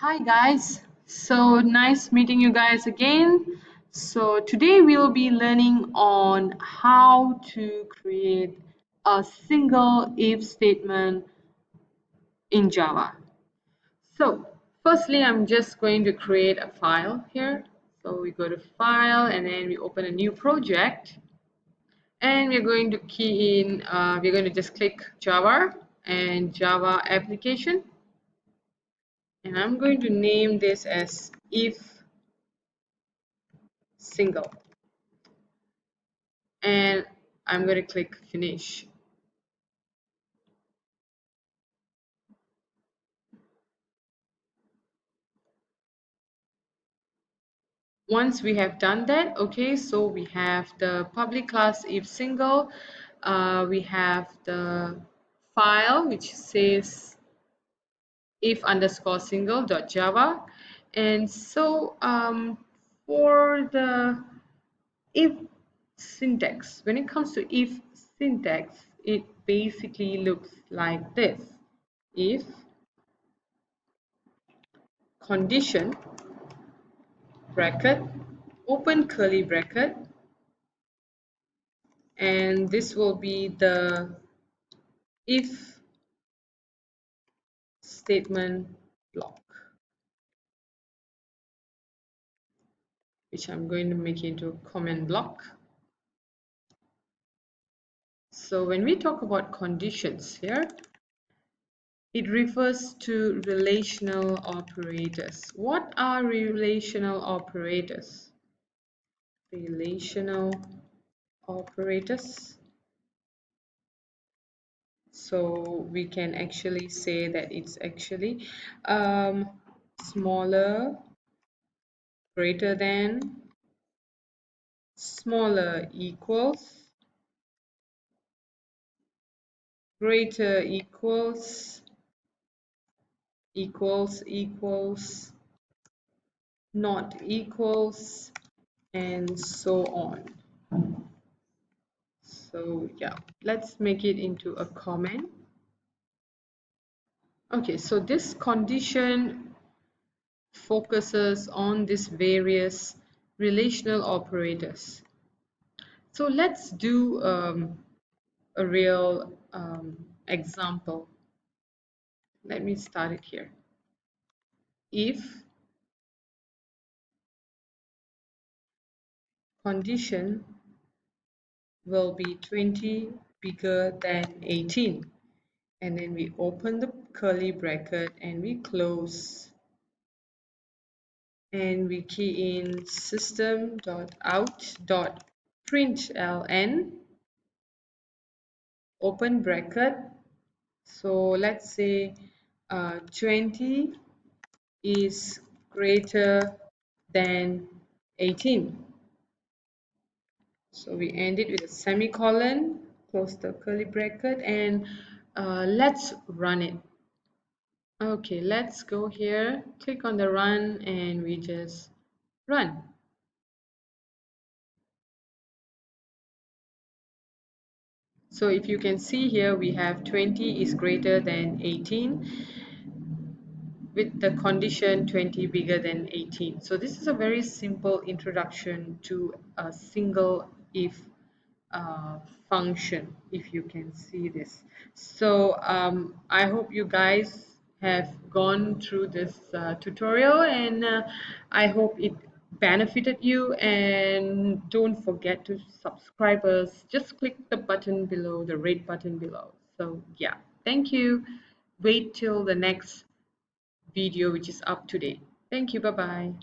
Hi guys, so nice meeting you guys again. So today we'll be learning on how to create a single if statement in Java. So firstly, I'm just going to create a file here. So we go to file and then we open a new project and we're going to key in, we're going to just click Java and Java application. And I'm going to name this as if single, and I'm going to click finish. Once we have done that, okay, so we have the public class if single, we have the file which says if underscore single dot java, and so for the if syntax, when it comes to if syntax, it basically looks like this: if condition bracket open curly bracket, and this will be the if statement block, which I'm going to make into a comment block. So when we talk about conditions here, it refers to relational operators. What are relational operators? Relational operators. So we can actually say that it's actually smaller, greater than, smaller equals, greater equals, equals, not equals, and so on. So yeah, let's make it into a comment. Okay, so this condition focuses on these various relational operators. So let's do a real example. Let me start it here. If condition will be 20 bigger than 18, and then we open the curly bracket and we close, and we key in system.out.println open bracket. So let's say 20 is greater than 18. So we end it with a semicolon, close the curly bracket, and let's run it. Okay, let's go here, click on the run, and we just run. So if you can see here, we have 20 is greater than 18 with the condition 20 bigger than 18. So this is a very simple introduction to a single if function, if you can see this. So I hope you guys have gone through this tutorial, and I hope it benefited you, and don't forget to subscribe us. Just click the button below, the red button below. So yeah, thank you. Wait till the next video which is up today. Thank you. Bye bye.